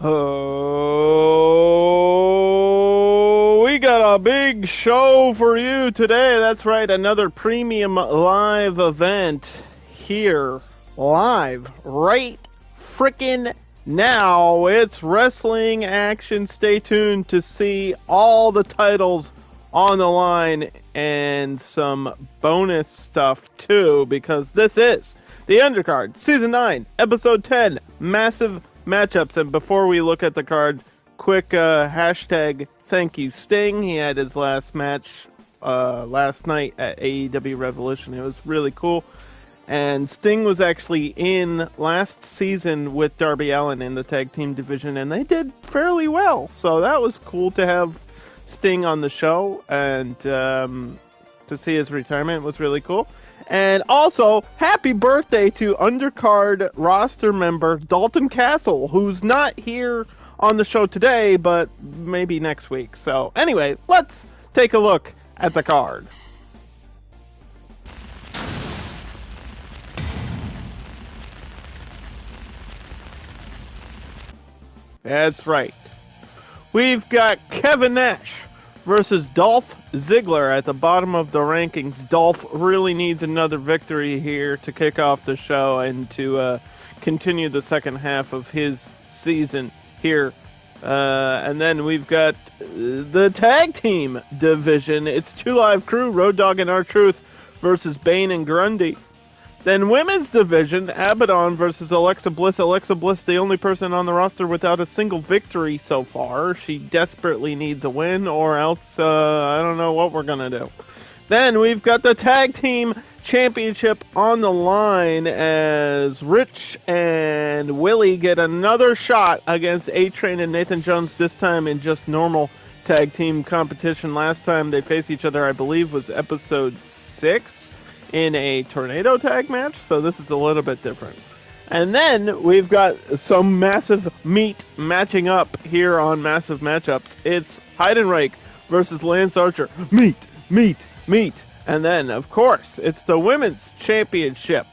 Oh, we got a big show for you today. That's right, another premium live event here, live, right frickin' now. It's wrestling action. Stay tuned to see all the titles on the line and some bonus stuff too, because this is the Undercard, Season 9, Episode 10, Massive Matchups. And before we look at the card, quick hashtag thank you Sting. He had his last match last night at AEW Revolution. It was really cool. And Sting was actually in last season with Darby Allin in the tag team division, and they did fairly well. So that was cool to have Sting on the show, and to see his retirement was really cool. And also, happy birthday to Undercard roster member Dalton Castle, who's not here on the show today, but maybe next week. So anyway, let's take a look at the card. That's right. We've got Kevin Nash versus Dolph Ziggler at the bottom of the rankings. Dolph really needs another victory here to kick off the show and to continue the second half of his season here. And then we've got the tag team division. It's 2 Live Crew, Road Dogg and R-Truth versus Bane and Grundy. Then women's division, Abadon versus Alexa Bliss. Alexa Bliss, the only person on the roster without a single victory so far. She desperately needs a win, or else I don't know what we're going to do. Then we've got the tag team championship on the line as Rich and Willie get another shot against A-Train and Nathan Jones, this time in just normal tag team competition. Last time they faced each other, I believe, was episode 6. In a tornado tag match, so this is a little bit different. And then we've got some massive meat matching up here on Massive Matchups. It's Heidenreich versus Lance Archer. Meat, meat, meat. And then, of course, it's the Women's Championship.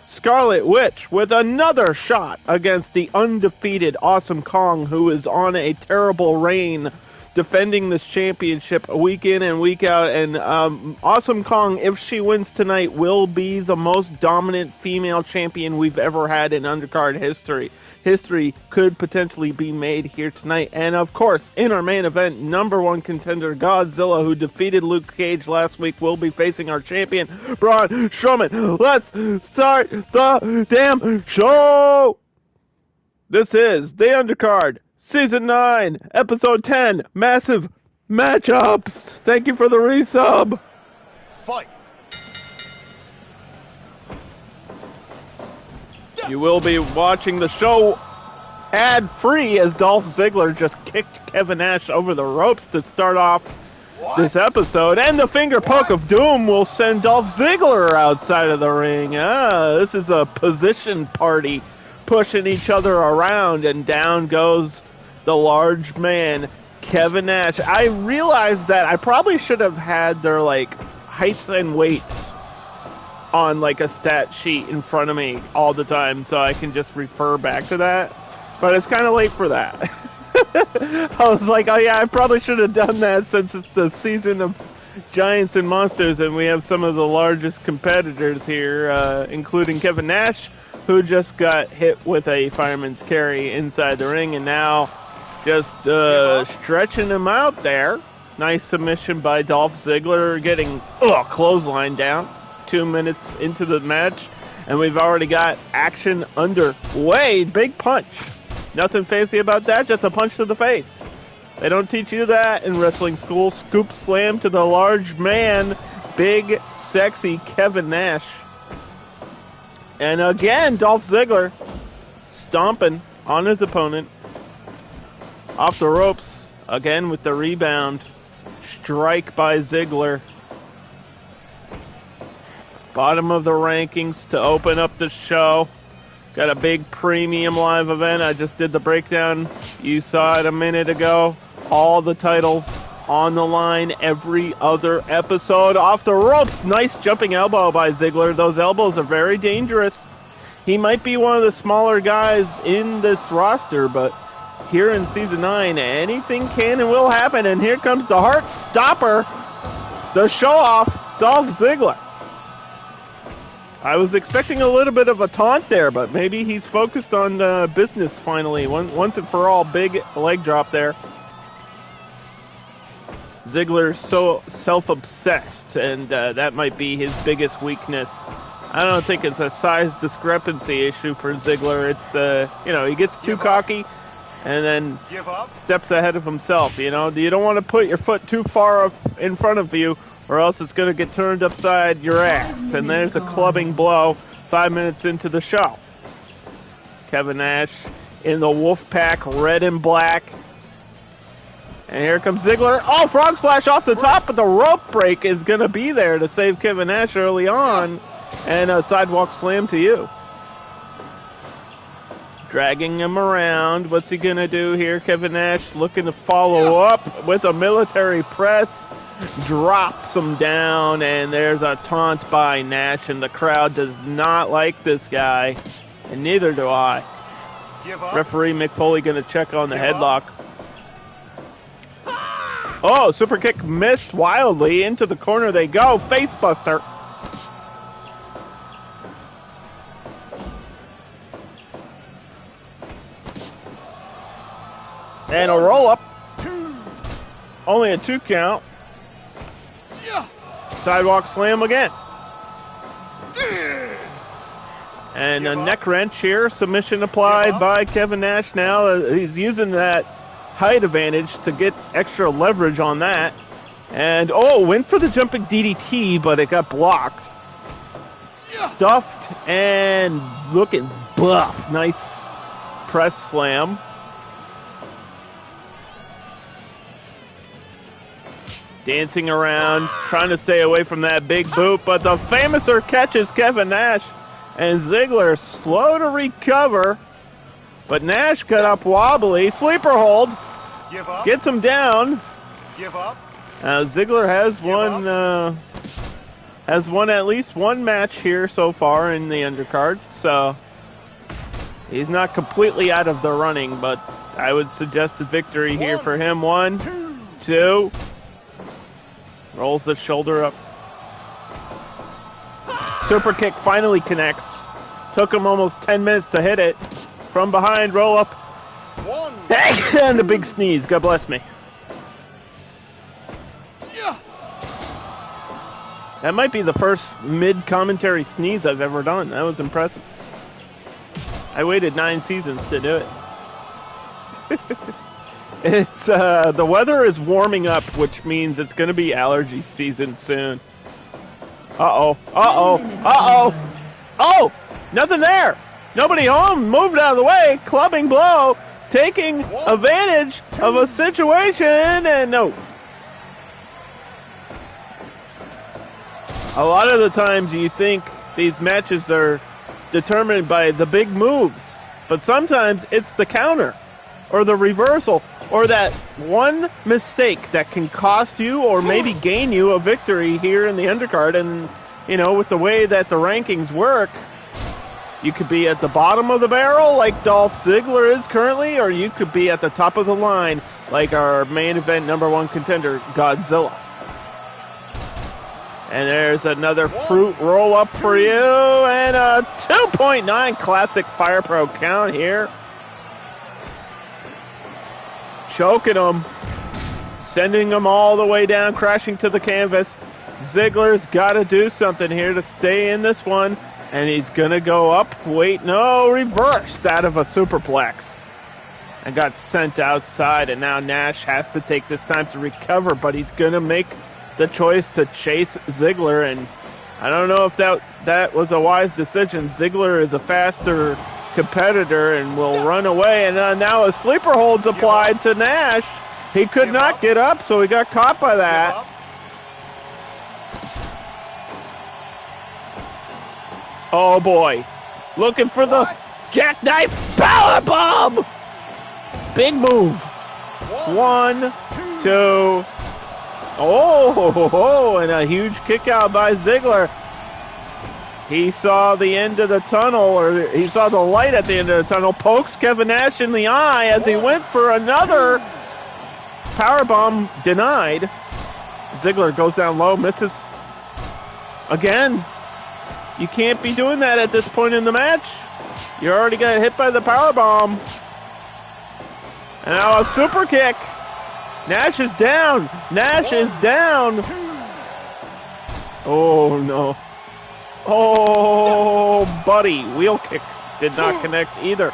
Scarlet Witch with another shot against the undefeated Awesome Kong, who is on a terrible reign defending this championship week in and week out. And Awesome Kong, if she wins tonight, will be the most dominant female champion we've ever had in Undercard history. History could potentially be made here tonight. And of course, in our main event, number one contender Godzilla, who defeated Luke Cage last week, will be facing our champion Braun Strowman. Let's start the damn show! This is the Undercard, Season 9, Episode 10, Massive Matchups. Thank you for the resub. Fight. You will be watching the show ad-free as Dolph Ziggler just kicked Kevin Nash over the ropes to start off this episode. And the finger poke of doom will send Dolph Ziggler outside of the ring. This is a position party, pushing each other around, and down goes the large man, Kevin Nash. I realized that I probably should have had their, heights and weights on, a stat sheet in front of me all the time, so I can just refer back to that. But it's kind of late for that. I was like, oh yeah, I probably should have done that since it's the season of Giants and Monsters, and we have some of the largest competitors here, including Kevin Nash, who just got hit with a fireman's carry inside the ring, and now just stretching him out there. Nice submission by Dolph Ziggler, getting clothesline down 2 minutes into the match, and we've already got action underway. Big punch. Nothing fancy about that, just a punch to the face. They don't teach you that in wrestling school. Scoop slam to the large man, big, sexy Kevin Nash. And again, Dolph Ziggler stomping on his opponent. Off the ropes, again with the rebound. Strike by Ziggler. Bottom of the rankings to open up the show. Got a big premium live event. I just did the breakdown. You saw it a minute ago. All the titles on the line every other episode. Off the ropes. Nice jumping elbow by Ziggler. Those elbows are very dangerous. He might be one of the smaller guys in this roster, but here in Season 9. Anything can and will happen, and here comes the Heart Stopper, the show-off, Dolph Ziggler. I was expecting a little bit of a taunt there, but maybe he's focused on business finally. Once and for all, big leg drop there. Ziggler's so self-obsessed, and that might be his biggest weakness. I don't think it's a size discrepancy issue for Ziggler. It's, he gets too cocky and then steps ahead of himself, You don't want to put your foot too far in front of you, or else it's going to get turned upside your ass. And there's a clubbing blow 5 minutes into the show. Kevin Nash in the Wolfpack, red and black. And here comes Ziggler. Oh, frog splash off the top, but the rope break is going to be there to save Kevin Nash early on. And a sidewalk slam to you. Dragging him around. What's he going to do here? Kevin Nash looking to follow up with a military press. Drops him down, and there's a taunt by Nash, and the crowd does not like this guy, and neither do I. Referee Mick Foley going to check on the headlock. Oh, super kick missed wildly. Into the corner they go. Face buster. And a roll up. Only a 2 count. Sidewalk slam again. And a neck wrench here. Submission applied by Kevin Nash now. He's using that height advantage to get extra leverage on that. And, went for the jumping DDT, but it got blocked. Stuffed and looking buff. Nice press slam. Dancing around, trying to stay away from that big boot, but the Famouser catches Kevin Nash, and Ziggler slow to recover, but Nash got up wobbly. Sleeper hold, gets him down. Ziggler has won at least one match here so far in the undercard, so he's not completely out of the running, but I would suggest a victory here for him. 1, 2. Rolls the shoulder up. Super kick finally connects. Took him almost 10 minutes to hit it. From behind, roll up. And a big sneeze. God bless me. That might be the first mid-commentary sneeze I've ever done. That was impressive. I waited 9 seasons to do it. It's the weather is warming up, which means it's going to be allergy season soon. Oh, nothing there. Nobody home. Moved out of the way. Clubbing blow. Taking advantage of a situation, and no. A lot of the times you think these matches are determined by the big moves, but sometimes it's the counter or the reversal, or that one mistake that can cost you or maybe gain you a victory here in the undercard. And, with the way that the rankings work, you could be at the bottom of the barrel like Dolph Ziggler is currently, or you could be at the top of the line like our main event #1 contender, Godzilla. And there's another fruit roll-up for you, and a 2.9 classic Fire Pro count here. Choking him, sending him all the way down, crashing to the canvas. Ziggler's got to do something here to stay in this one, and he's going to go up. Wait, no, reversed out of a superplex and got sent outside, and now Nash has to take this time to recover, but he's going to make the choice to chase Ziggler, and I don't know if that was a wise decision. Ziggler is a faster competitor and will run away, and now a sleeper hold's applied to Nash. He could not get up, so he got caught by that. Oh boy, looking for the jackknife powerbomb. Big move. 1, 2. Oh, and a huge kick out by Ziggler. He saw the end of the tunnel, or he saw the light at the end of the tunnel, pokes Kevin Nash in the eye as he went for another powerbomb, denied. Ziggler goes down low, misses again. You can't be doing that at this point in the match. You already got hit by the powerbomb. And now a super kick. Nash is down. Nash is down. Oh, no. Oh, buddy. Wheel kick did not connect either.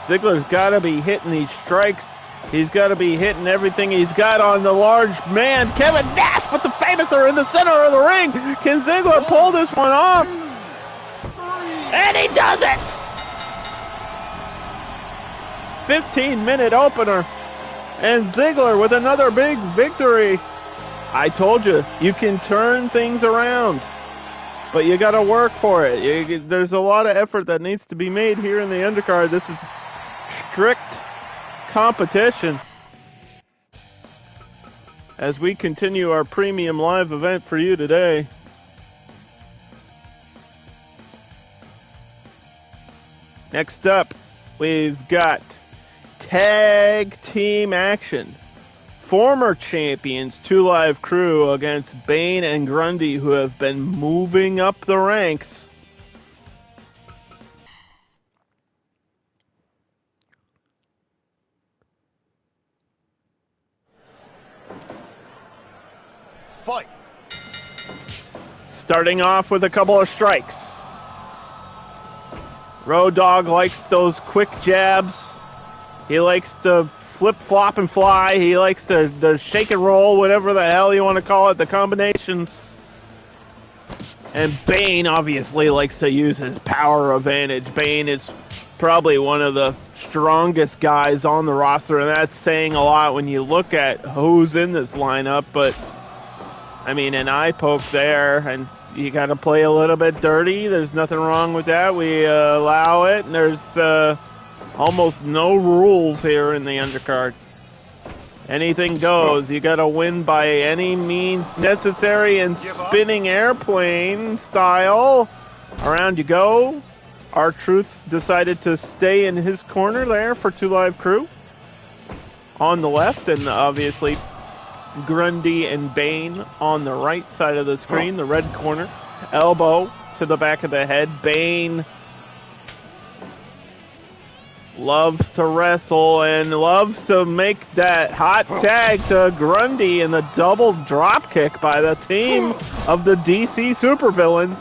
Ziggler's got to be hitting these strikes. He's got to be hitting everything he's got on the large man. Kevin Nash, but the Famous are in the center of the ring. Can Ziggler pull this one off? And he does it! 15-minute opener. And Ziggler with another big victory. I told you, you can turn things around. But you got to work for it. There's a lot of effort that needs to be made here in the undercard. This is strict competition. As we continue our premium live event for you today. Next up, we've got tag team action. Former champions, 2 Live Crew against Bane and Grundy, who have been moving up the ranks. Fight. Starting off with a couple of strikes. Road Dogg likes those quick jabs. He likes to flip-flop and fly. He likes to shake and roll, whatever the hell you want to call it, the combinations. And Bane obviously likes to use his power advantage. Bane is probably one of the strongest guys on the roster, and that's saying a lot when you look at who's in this lineup. But, I mean, an eye poke there, and you got to play a little bit dirty. There's nothing wrong with that. We allow it, and there's almost no rules here in the undercard. Anything goes. You got to win by any means necessary, and spinning airplane style. Around you go. R-Truth decided to stay in his corner there for 2 Live Crew. On the left, and obviously Grundy and Bane on the right side of the screen, the red corner. Elbow to the back of the head. Bane loves to wrestle and loves to make that hot tag to Grundy and the double drop kick by the team of the DC supervillains.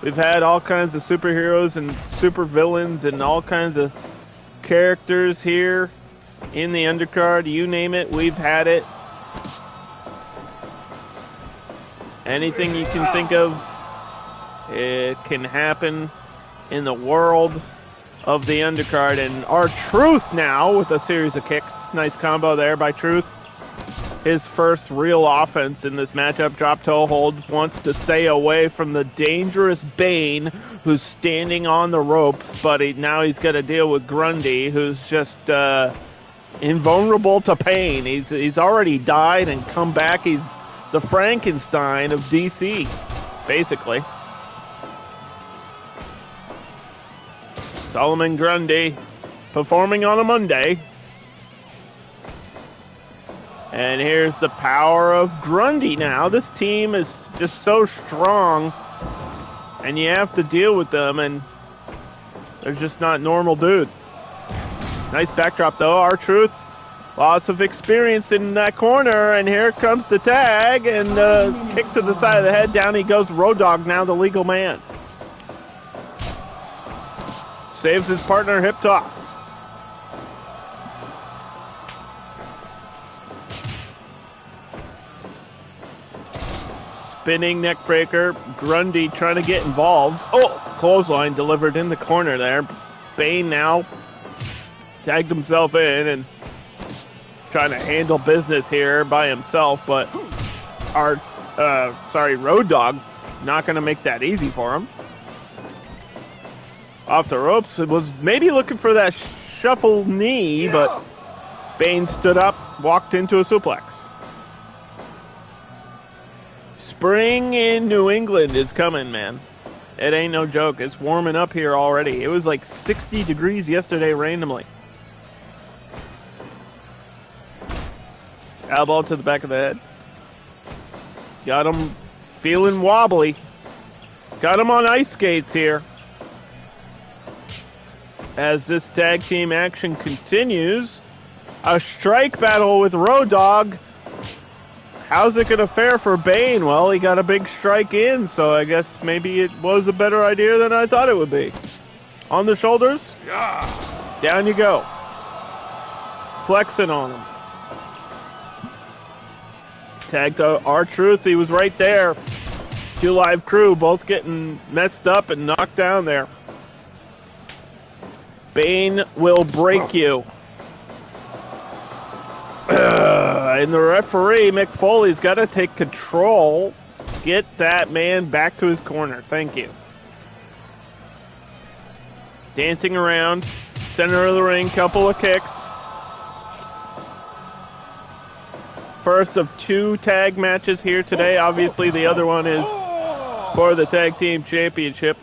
We've had all kinds of superheroes and supervillains and all kinds of characters here in the undercard. You name it, we've had it. Anything you can think of, it can happen in the world of the undercard. And R-Truth now with a series of kicks. Nice combo there by Truth. His first real offense in this matchup. Drop toe hold. Wants to stay away from the dangerous Bane, who's standing on the ropes. But now he's got to deal with Grundy, who's just invulnerable to pain. He's already died and come back. He's the Frankenstein of DC, basically. Solomon Grundy performing on a Monday. And here's the power of Grundy now. This team is just so strong, and you have to deal with them, and they're just not normal dudes. Nice backdrop, though. R-Truth, lots of experience in that corner, and here comes the tag, and kick to the side of the head. Down he goes. Road Dogg, now the legal man. Saves his partner, hip toss. Spinning neck breaker. Grundy trying to get involved. Oh, clothesline delivered in the corner there. Bane now tagged himself in and trying to handle business here by himself, but Road Dogg not going to make that easy for him. Off the ropes, it was maybe looking for that shuffle knee, but Bane stood up, walked into a suplex. Spring in New England is coming, man. It ain't no joke. It's warming up here already. It was like 60 degrees yesterday randomly. Elbow to the back of the head. Got him feeling wobbly. Got him on ice skates here. As this tag team action continues, a strike battle with Road Dogg. How's it going to fare for Bane? Well, he got a big strike in, so I guess maybe it was a better idea than I thought it would be. On the shoulders. Down you go. Flexing on him. Tagged to R-Truth. He was right there. 2 Live Crew both getting messed up and knocked down there. Bane will break you. And the referee, Mick Foley's got to take control. Get that man back to his corner. Thank you. Dancing around. Center of the ring. Couple of kicks. First of 2 tag matches here today. Obviously, the other one is for the Tag Team Championship.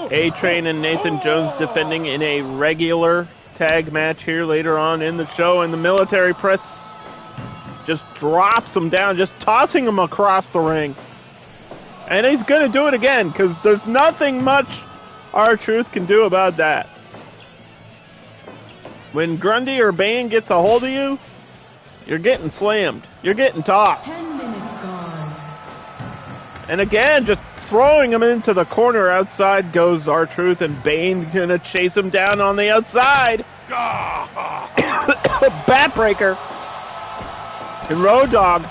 A-Train and Nathan Jones defending in a regular tag match here later on in the show, and the military press just drops him down, just tossing him across the ring. And he's going to do it again, because there's nothing much R-Truth can do about that. When Grundy or Bane gets a hold of you, you're getting slammed. You're getting tossed. 10 minutes gone. And again, just throwing him into the corner. Outside goes R-Truth, and Bane gonna chase him down on the outside. Backbreaker. And Road Dogg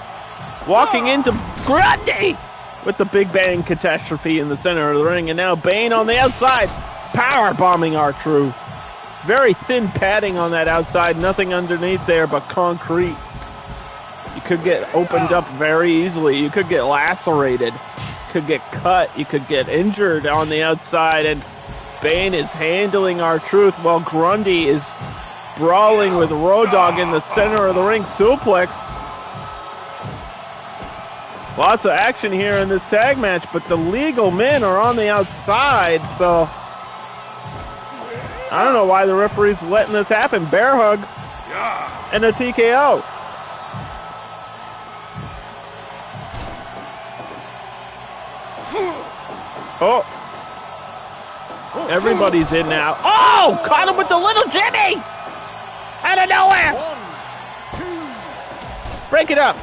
walking into Grundy with the Big Bang catastrophe in the center of the ring. And now Bane on the outside, power bombing R-Truth. Very thin padding on that outside, nothing underneath there but concrete. You could get opened up very easily. You could get lacerated. Could get cut. You could get injured on the outside. And Bane is handling R-Truth while Grundy is brawling with Road Dogg in the center of the ring. Suplex. Lots of action here in this tag match, but the legal men are on the outside, so I don't know why the referee's letting this happen. Bear hug and a TKO. Oh. Everybody's in now. Oh! Caught him with the little Jimmy! Out of nowhere! 1, 2. Break it up.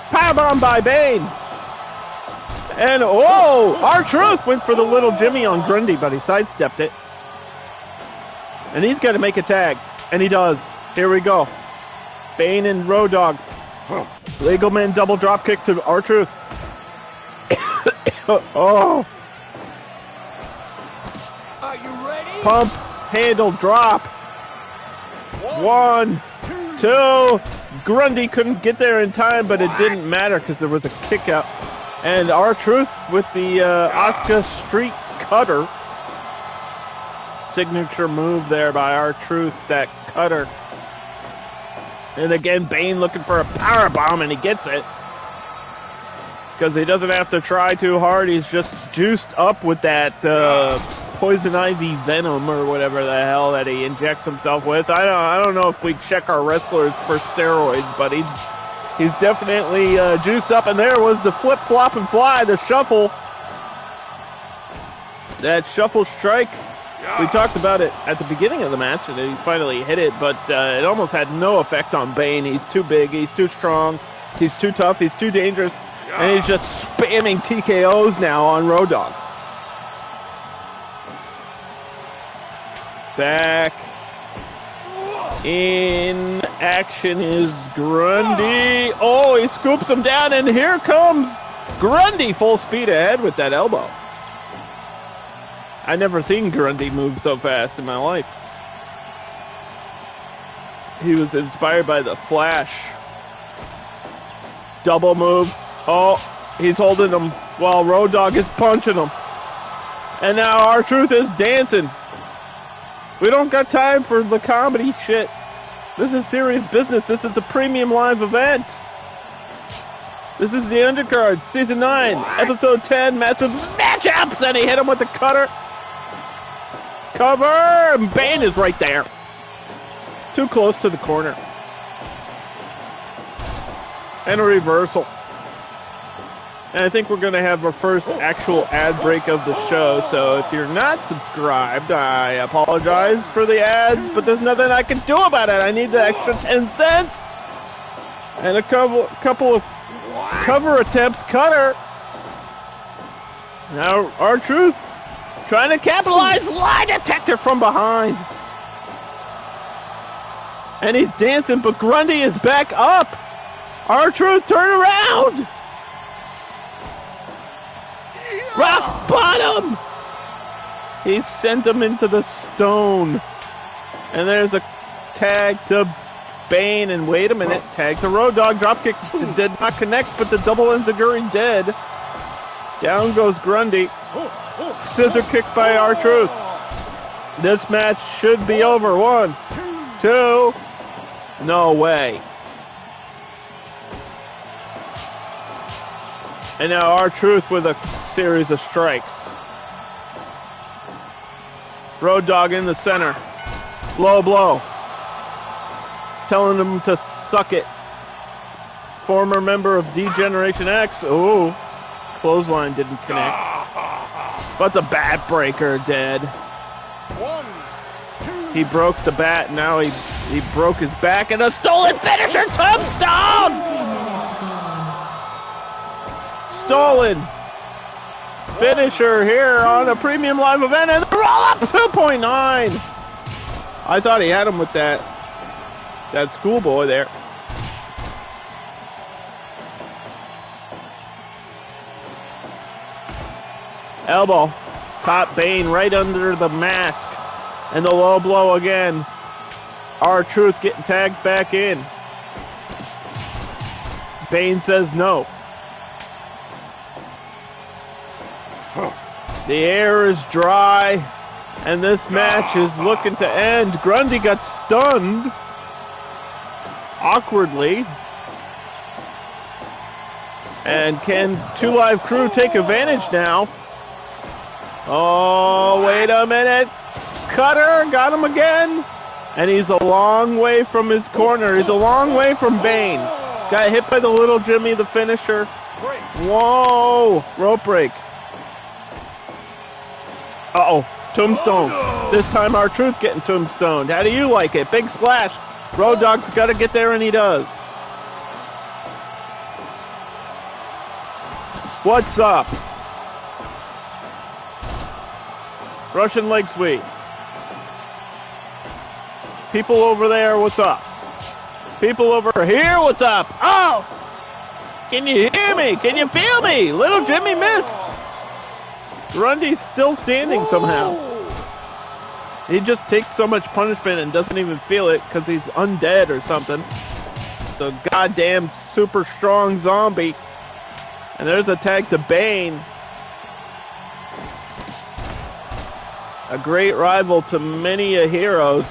Powerbomb by Bane. And, whoa! R-Truth went for the little Jimmy on Grundy, but he sidestepped it. And he's got to make a tag. And he does. Here we go. Bane and Road Dogg. Legal man double drop kick to R-Truth. Oh. Are you ready? Pump, handle, drop. 1, 2. Grundy couldn't get there in time, but it didn't matter because there was a kick out. And R-Truth with the Asuka Street Cutter. Signature move there by R-Truth, that cutter. And again, Bane looking for a powerbomb, and he gets it. Because he doesn't have to try too hard. He's just juiced up with that poison ivy venom or whatever the hell that he injects himself with. I don't know if we check our wrestlers for steroids, but he's definitely juiced up. And there was the flip, flop, and fly, the shuffle. That shuffle strike. We talked about it at the beginning of the match, and he finally hit it, but it almost had no effect on Bane. He's too big, he's too strong, he's too tough, he's too dangerous, and he's just spamming TKOs now on Road Dogg. Back in action is Grundy. Oh, he scoops him down, and here comes Grundy full speed ahead with that elbow. I never seen Grundy move so fast in my life. He was inspired by the Flash. Double move. Oh, he's holding him while Road Dogg is punching him. And now R-Truth is dancing. We don't got time for the comedy shit. This is serious business. This is a premium live event. This is the Undercard, Season 9, Episode 10, Massive Matchups, and he hit him with the cutter. Cover, and Bane is right there. Too close to the corner. And a reversal. And I think we're going to have our first actual ad break of the show, so if you're not subscribed, I apologize for the ads, but there's nothing I can do about it. I need the extra 10 cents. And a couple of cover attempts. Cutter. Now R-Truth trying to capitalize. Lie detector from behind. And he's dancing, but Grundy is back up. R-Truth, turn around. Rock bottom. He sent him into the stone. And there's a tag to Bane, and wait a minute, tag to Road Dogg. Dropkick did not connect, but the double enziguri did. Down goes Grundy. Scissor kick by R-Truth. This match should be over. 1, 2. No way. And now R-Truth with a series of strikes. Road Dogg in the center. Low blow. Telling him to suck it. Former member of D-Generation X. Ooh. Clothesline didn't connect. But the bat breaker did. 1, 2. He broke the bat. Now he broke his back. And a stolen finisher. Tombstone! Stolen finisher here on a premium live event. And the roll up 2.9. I thought he had him with that schoolboy there. Elbow. Caught Bane right under the mask. And the low blow again. R-Truth getting tagged back in. Bane says no. The air is dry. And this match is looking to end. Grundy got stunned. Awkwardly. And can 2 Live Crew take advantage now? Oh, wait a minute. Cutter got him again. And he's a long way from his corner. He's a long way from Bane. Got hit by the little Jimmy, the finisher. Whoa. Rope break. Uh-oh. Tombstone. This time R-Truth getting tombstoned. How do you like it? Big splash. Road Dogg's got to get there, and he does. What's up? Russian leg sweep. People over there, what's up? People over here, what's up? Oh! Can you hear me? Can you feel me? Little Jimmy missed. Grundy's still standing somehow. He just takes so much punishment and doesn't even feel it because he's undead or something. The goddamn super strong zombie. And there's a tag to Bane. A great rival to many a heroes.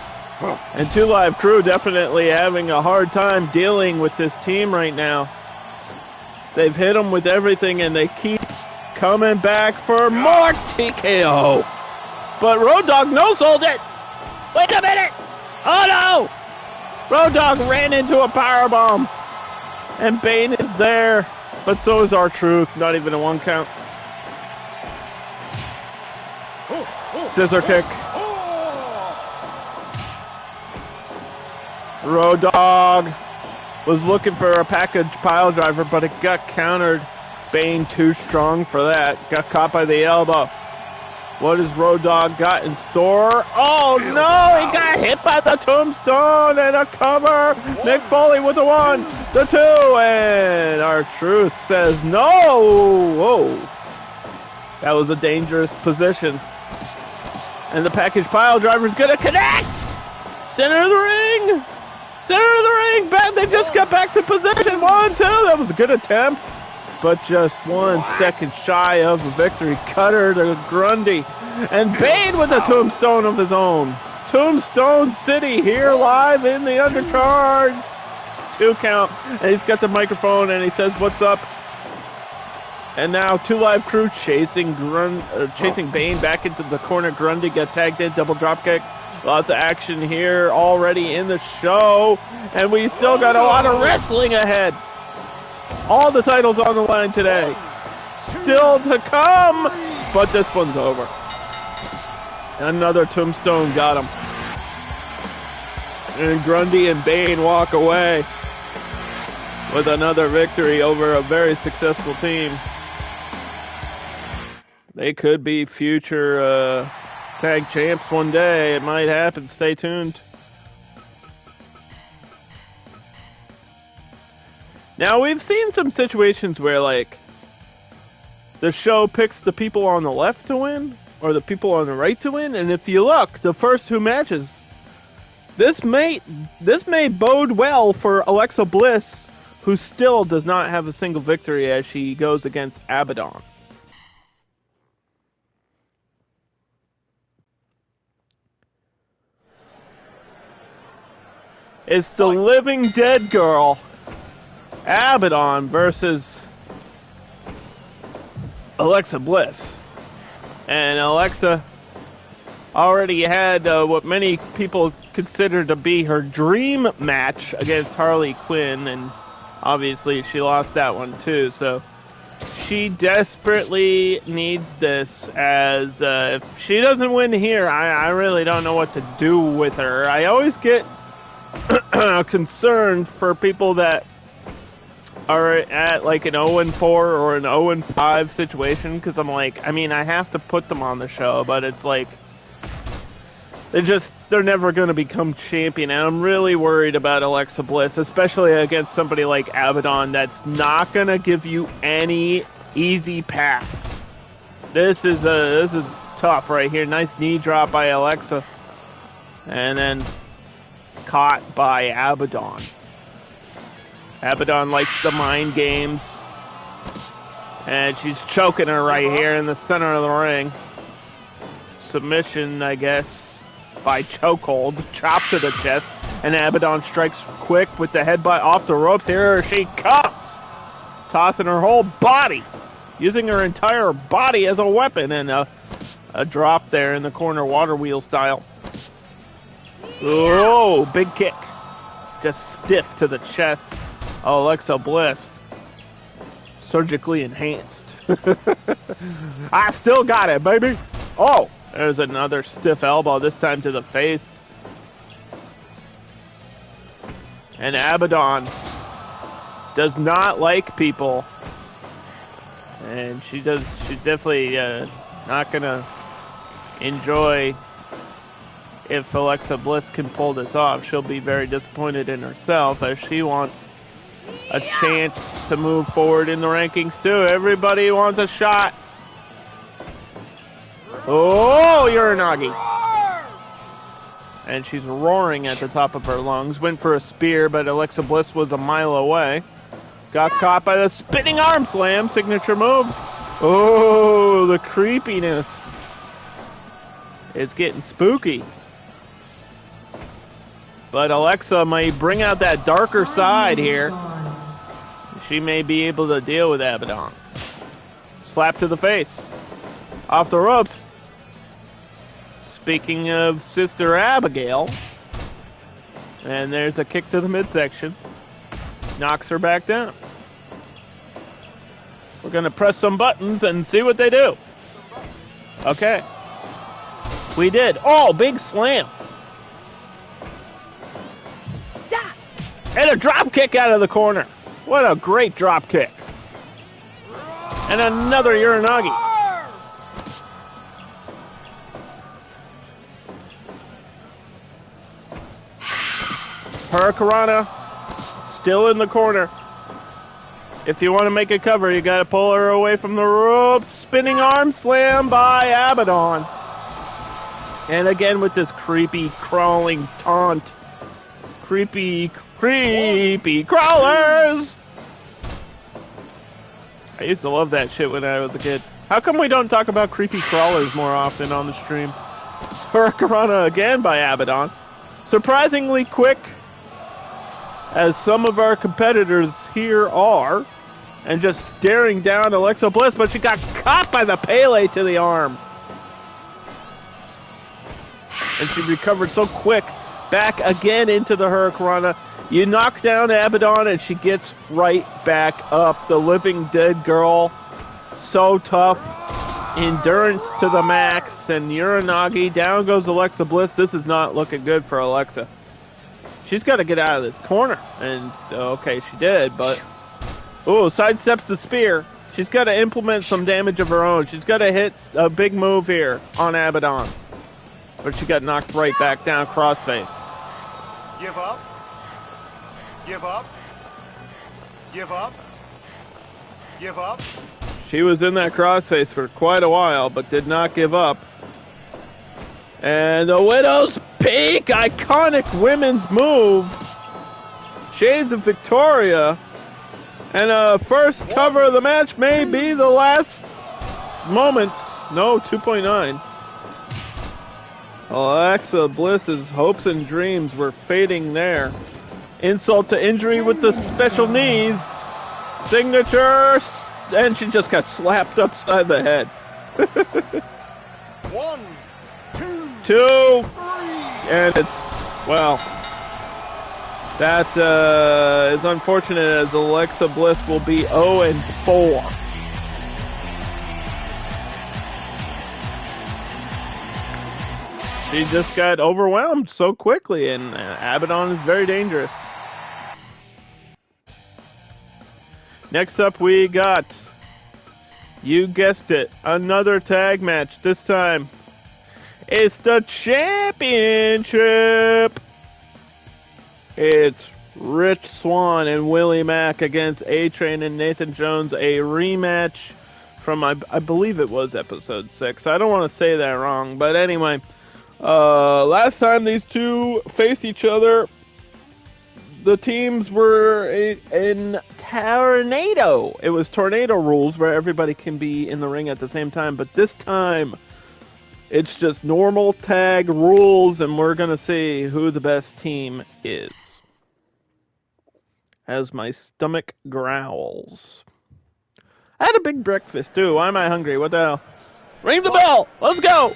And 2 Live Crew definitely having a hard time dealing with this team right now. They've hit them with everything and they keep coming back for more TKO. But Road Dogg no-sold it. Wait a minute. Oh no. Road Dogg ran into a powerbomb. And Bane is there. But so is R-Truth. Not even a 1 count. Scissor kick. Road Dogg was looking for a package pile driver, but it got countered. Bane too strong for that. Got caught by the elbow. What has Road Dogg got in store? Oh no, he got hit by the tombstone and a cover. Mick Foley with the 1, the 2, and R-Truth says no. Whoa. That was a dangerous position. And the package pile driver's gonna connect. Center of the ring. Center of the ring. Ben, they just got back to position. 1, 2. That was a good attempt. But just 1 second shy of a victory. Cutter to Grundy. And Bane with a tombstone of his own. 2 Tombstone City here live in the Undercard. 2 count. And he's got the microphone and he says, "What's up?" And now 2 Live Crew chasing Bane back into the corner. Grundy got tagged in, double dropkick. Lots of action here already in the show. And we still got a lot of wrestling ahead. All the titles on the line today. Still to come, but this one's over. Another Tombstone got him. And Grundy and Bane walk away with another victory over a very successful team. They could be future tag champs one day. It might happen. Stay tuned. Now, we've seen some situations where, like, the show picks the people on the left to win, or the people on the right to win, and if you look, the first 2 matches, this may bode well for Alexa Bliss, who still does not have a single victory as she goes against Abadon. It's the living dead girl, Abadon, versus Alexa Bliss. And Alexa already had what many people consider to be her dream match against Harley Quinn, and obviously she lost that one too. So she desperately needs this, as if she doesn't win here, I really don't know what to do with her. I always get concerned for people that are at like an 0-4 or an 0-5 situation, because I'm like, I mean, I have to put them on the show, but it's like they're never going to become champion, and I'm really worried about Alexa Bliss, especially against somebody like Abadon that's not going to give you any easy path. This is tough right here. Nice knee drop by Alexa, and then caught by Abadon. Abadon likes the mind games, and she's choking her right here in the center of the ring. Submission, I guess, by chokehold. Chop to the chest, and Abadon strikes quick with the headbutt off the ropes. Here she comes, tossing her whole body, using her entire body as a weapon, and a drop there in the corner, water wheel style. Oh, big kick. Just stiff to the chest. Oh, Alexa Bliss. Surgically enhanced. I still got it, baby. Oh, there's another stiff elbow, this time to the face. And Abadon does not like people. And she's definitely not going to enjoy if Alexa Bliss can pull this off. She'll be very disappointed in herself, as she wants a chance to move forward in the rankings too. Everybody wants a shot. Oh, Uranagi. And she's roaring at the top of her lungs. Went for a spear, but Alexa Bliss was a mile away. Got caught by the spinning arm slam, signature move. Oh, the creepiness. It's getting spooky. But Alexa may bring out that darker side here. She may be able to deal with Abadon. Slap to the face. Off the ropes. Speaking of Sister Abigail. And there's a kick to the midsection. Knocks her back down. We're going to press some buttons and see what they do. Okay. We did. Oh, big slam. And a drop kick out of the corner. What a great drop kick. And another Uranagi. Hurricanrana still in the corner. If you want to make a cover, you got to pull her away from the ropes. Spinning arm slam by Abadon. And again with this creepy crawling taunt. Creepy crawlers! I used to love that shit when I was a kid. How come we don't talk about creepy crawlers more often on the stream? Hurricanrana again by Abadon. Surprisingly quick, as some of our competitors here are, and just staring down Alexa Bliss, but she got caught by the Pele to the arm. And she recovered so quick, back again into the Hurricanrana. You knock down Abadon and she gets right back up. The living dead girl, so tough. Endurance to the max, and Uranagi, down goes Alexa Bliss. This is not looking good for Alexa. She's got to get out of this corner, and okay, she did, but sidesteps the spear. She's got to implement some damage of her own. She's got to hit a big move here on Abadon, but she got knocked right back down crossface. Give up. Give up. Give up. Give up. She was in that crossface for quite a while, but did not give up. And the Widow's Peak, iconic women's move. Shades of Victoria. And first cover of the match may be the last moments. No, 2.9. Alexa Bliss's hopes and dreams were fading there. Insult to injury with the special knees. Signature. And she just got slapped upside the head. 1, 2, 2. 3. And it's, well, that is unfortunate, as Alexa Bliss will be 0-4. She just got overwhelmed so quickly, and Abadon is very dangerous. Next up, we got, you guessed it, another tag match. This time, it's the championship. It's Rich Swann and Willie Mack against A-Train and Nathan Jones. A rematch from, I believe it was episode 6. I don't want to say that wrong, but anyway, last time these two faced each other, the teams were in Tornado. It was Tornado rules where everybody can be in the ring at the same time, but this time it's just normal tag rules, and we're going to see who the best team is. As my stomach growls. I had a big breakfast too. Why am I hungry? What the hell? Ring the bell! Let's go!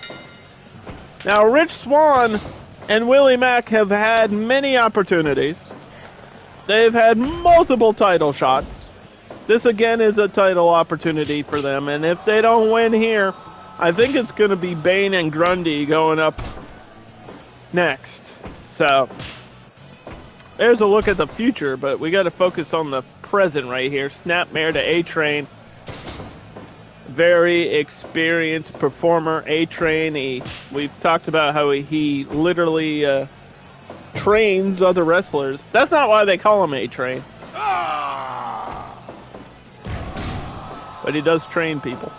Now, Rich Swann and Willie Mack have had many opportunities. They've had multiple title shots. This again is a title opportunity for them, and if they don't win here, I think it's going to be Bane and Grundy going up next. So, there's a look at the future, but we got to focus on the present right here. Snapmare to A-Train. Very experienced performer, A-Train. We've talked about how he literally trains other wrestlers. That's not why they call him A-Train. But he does train people.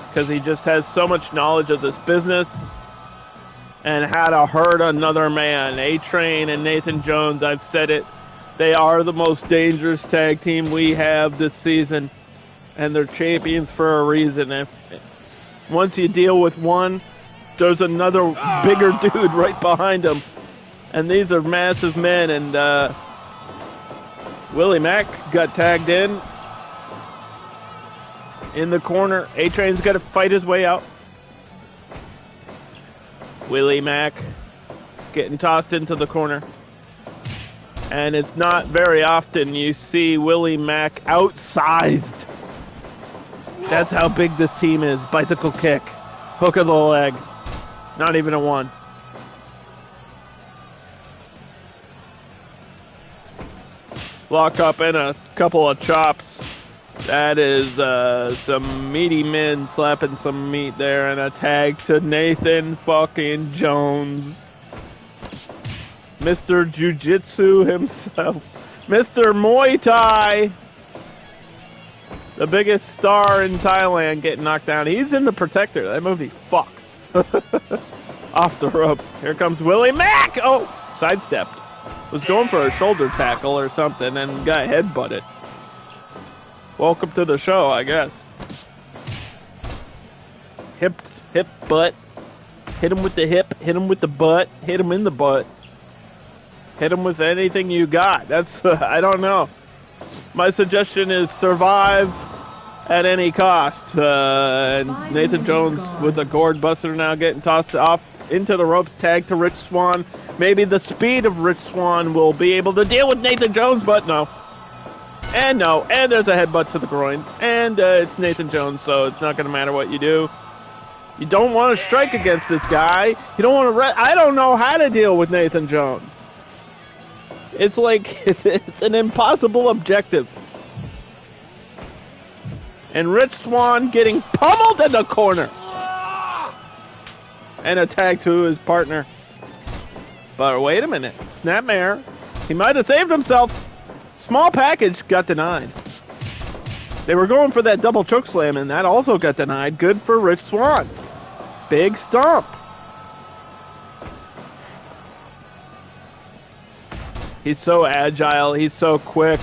Because he just has so much knowledge of this business and how to hurt another man. A-Train and Nathan Jones, I've said it, they are the most dangerous tag team we have this season. And they're champions for a reason. If once you deal with one, there's another bigger dude right behind him. And these are massive men. And Willie Mack got tagged in the corner. A-Train's got to fight his way out. Willie Mack getting tossed into the corner. And it's not very often you see Willie Mack outsized. That's how big this team is. Bicycle kick. Hook of the leg. Not even a 1. Lock up and a couple of chops. That is some meaty men slapping some meat there. And a tag to Nathan fucking Jones. Mr. Jiu-Jitsu himself. Mr. Muay Thai. The biggest star in Thailand getting knocked down. He's in the Protector. That movie fucks. Off the ropes. Here comes Willie Mack. Oh, sidestepped. Was going for a shoulder tackle or something and got headbutted. Welcome to the show, I guess. Hip Hip, butt. Hit him with the hip, hit him with the butt, hit him in the butt. Hit him with anything you got. That's, I don't know. My suggestion is survive at any cost. And Nathan Jones with a gourd buster now getting tossed off into the ropes, tag to Rich Swann. Maybe the speed of Rich Swann will be able to deal with Nathan Jones, but no. And no. And there's a headbutt to the groin. And it's Nathan Jones, so it's not going to matter what you do. You don't want to strike against this guy. You don't want to... I don't know how to deal with Nathan Jones. It's like... It's an impossible objective. And Rich Swann getting pummeled in the corner. And a tag to his partner. But wait a minute. Snapmare. He might have saved himself. Small package got denied. They were going for that double choke slam, and that also got denied. Good for Rich Swann. Big stomp. He's so agile. He's so quick.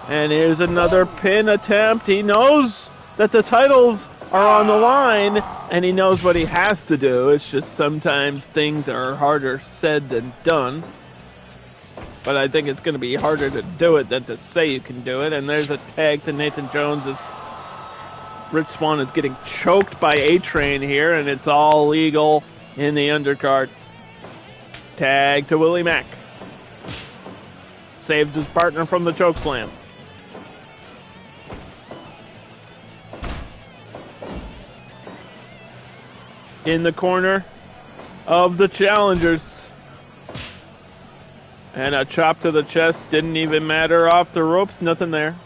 And here's another pin attempt. He knows that the titles are on the line, and he knows what he has to do. It's just sometimes things are harder said than done. But I think it's going to be harder to do it than to say you can do it. And there's a tag to Nathan Jones as Rich Swann is getting choked by A-Train here, and it's all legal in the undercard. Tag to Willie Mack. Saves his partner from the chokeslam. In the corner of the challengers. And a chop to the chest. Didn't even matter off the ropes. Nothing there.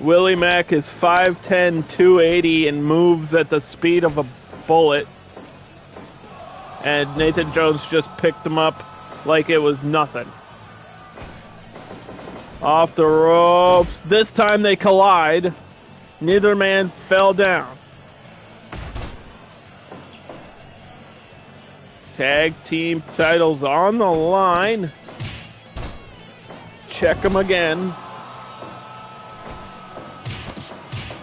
Willie Mack is 5'10", 280 and moves at the speed of a bullet. And Nathan Jones just picked him up like it was nothing. Off the ropes. This time they collide. Neither man fell down. Tag team titles on the line. Check them again.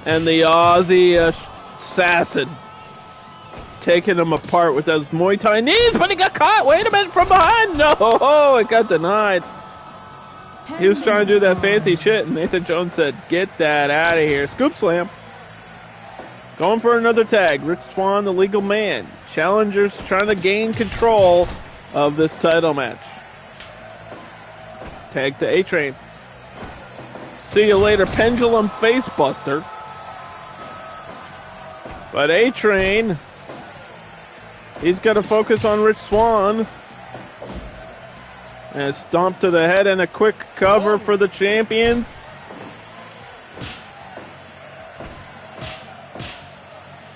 And the Aussie assassin taking him apart with those Muay Thai knees, but he got caught. Wait a minute, from behind. No, it got denied. He was trying to do that fancy shit, and Nathan Jones said, get that out of here. Scoop slam. Going for another tag. Rich Swann, the legal man. Challengers trying to gain control of this title match. Tag to A-Train. See you later, pendulum face buster. But A-Train, he's got to focus on Rich Swann. And a stomp to the head and a quick cover for the champions.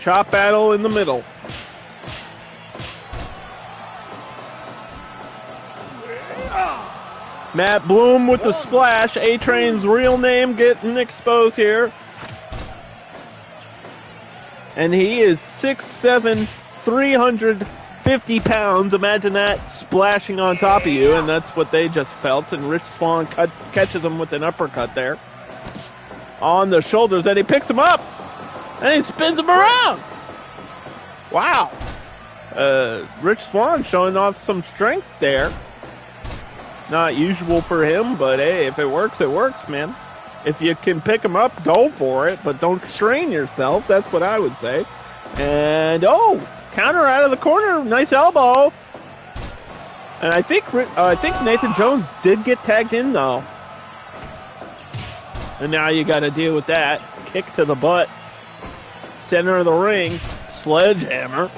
Chop battle in the middle. Matt Bloom with the splash. A-Train's real name getting exposed here. And he is 6'7", 350 pounds. Imagine that splashing on top of you, and that's what they just felt. And Rich Swann catches him with an uppercut there. On the shoulders, and he picks him up. And he spins him around. Wow. Rich Swann showing off some strength there. Not usual for him, but hey, if it works, man. If you can pick him up, go for it, but don't strain yourself. That's what I would say. And, counter out of the corner. Nice elbow. And I think Nathan Jones did get tagged in, though. And now you got to deal with that. Kick to the butt. Center of the ring. Sledgehammer.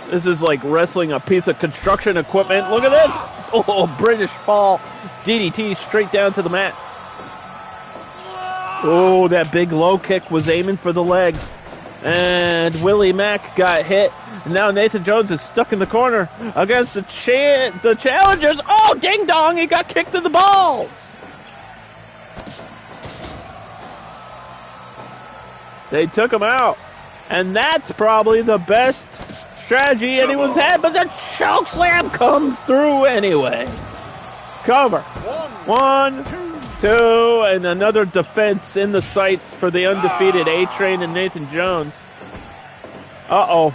This is like wrestling a piece of construction equipment. Look at this. Oh, British fall. DDT straight down to the mat. Oh, that big low kick was aiming for the legs. And Willie Mack got hit. And now Nathan Jones is stuck in the corner against the challengers. Oh, ding dong. He got kicked in the balls. They took him out. And that's probably the best strategy anyone's had, but the choke slam comes through anyway. Cover. One, two, and another defense in the sights for the undefeated A-Train and Nathan Jones. Uh-oh.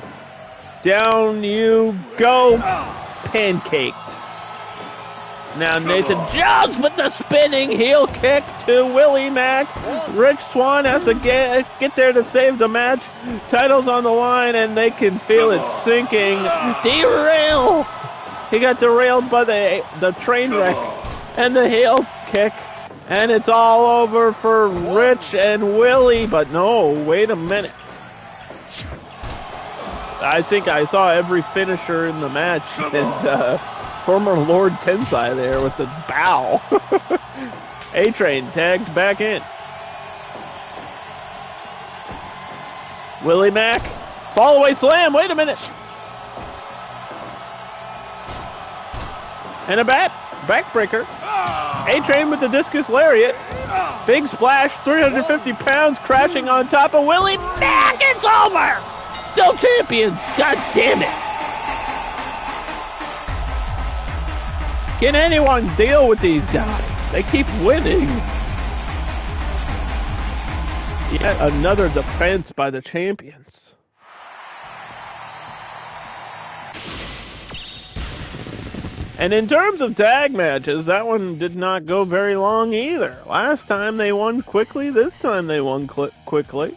Down you go. Pancaked. Now Nathan Jones with the spinning heel kick to Willie Mack. Rich Swann has to get there to save the match. Title's on the line and they can feel it sinking. Derail! He got derailed by the train wreck and the heel kick. And it's all over for Rich and Willie. But no, wait a minute. I think I saw every finisher in the match. And former Lord Tensai there with the bow. A-Train tagged back in. Willie Mack. Fall away slam. Wait a minute. And a backbreaker. A-Train with the discus lariat. Big splash. 350 pounds crashing on top of Willie Mack. It's over. Still champions. God damn it. Can anyone deal with these guys? They keep winning. Yet another defense by the champions. And in terms of tag matches, that one did not go very long either. Last time they won quickly, this time they won quickly.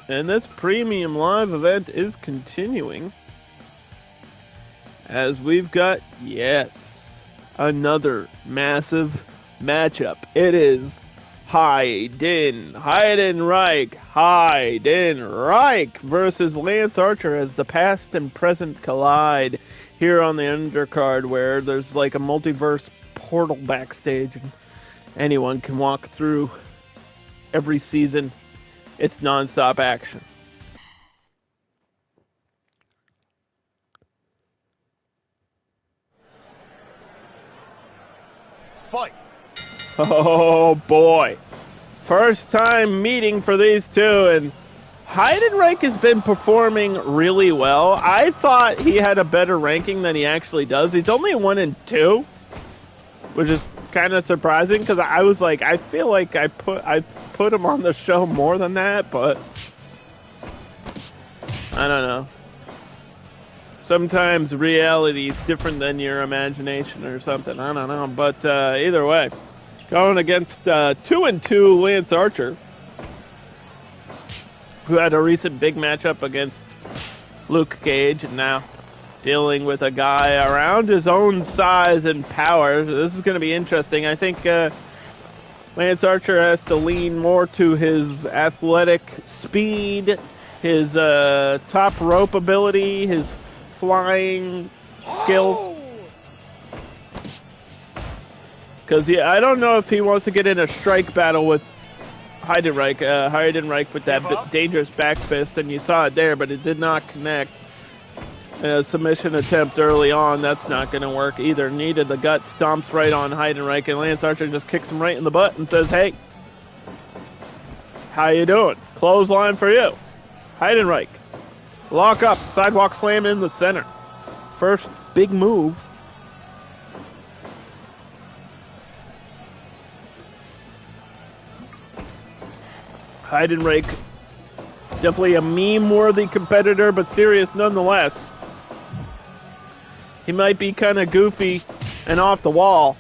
And this premium live event is continuing. As we've got, yes, another massive matchup. It is Heidenreich versus Lance Archer as the past and present collide here on the undercard, where there's like a multiverse portal backstage and anyone can walk through every season. It's non-stop action. Fight. Oh boy. First time meeting for these two, and Heidenreich has been performing really well. I thought he had a better ranking than he actually does. He's only 1-2, which is kind of surprising because I was like, I feel like I put him on the show more than that, but I don't know. Sometimes reality is different than your imagination or something. I don't know. But either way, going against 2-2 Lance Archer, who had a recent big matchup against Luke Cage, and now dealing with a guy around his own size and power. So this is going to be interesting. I think Lance Archer has to lean more to his athletic speed, his top rope ability, his flying skills. Because I don't know if he wants to get in a strike battle with Heidenreich with that dangerous back fist, and you saw it there, but it did not connect. A submission attempt early on, that's not going to work either. Knee to the gut stomps right on Heidenreich, and Lance Archer just kicks him right in the butt and says, "Hey, how you doing? Clothesline for you." Heidenreich. Lock up, sidewalk slam in the center. First big move. Heidenreich, definitely a meme-worthy competitor, but serious nonetheless. He might be kind of goofy and off the wall,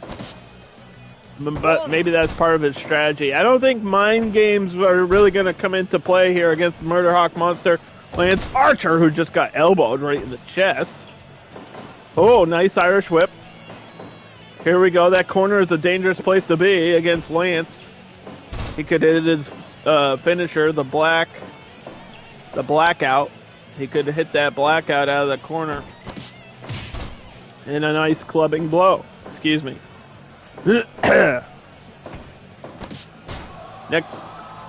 but maybe that's part of his strategy. I don't think mind games are really going to come into play here against the Murder Hawk monster, Lance Archer, who just got elbowed right in the chest. Oh, nice Irish whip. Here we go. That corner is a dangerous place to be against Lance. He could hit his finisher, the blackout. He could hit that blackout out of the corner. And a nice clubbing blow. Excuse me. Neck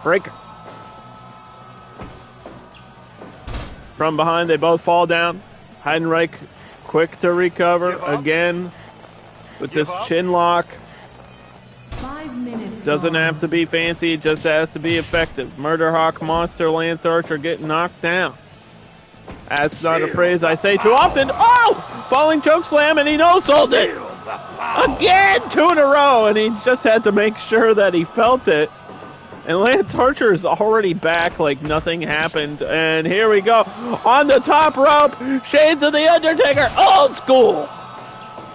breaker. From behind, they both fall down. Heidenreich quick to recover again with this chin lock. 5 minutes Doesn't have to be fancy, it just has to be effective. Murder Hawk Monster Lance Archer getting knocked down. That's not a phrase I say too often. Oh! Falling choke slam, and he no-sold it! Again! 2 in a row, and he just had to make sure that he felt it. And Lance Archer is already back like nothing happened. And here we go. On the top rope, Shades of the Undertaker, old school!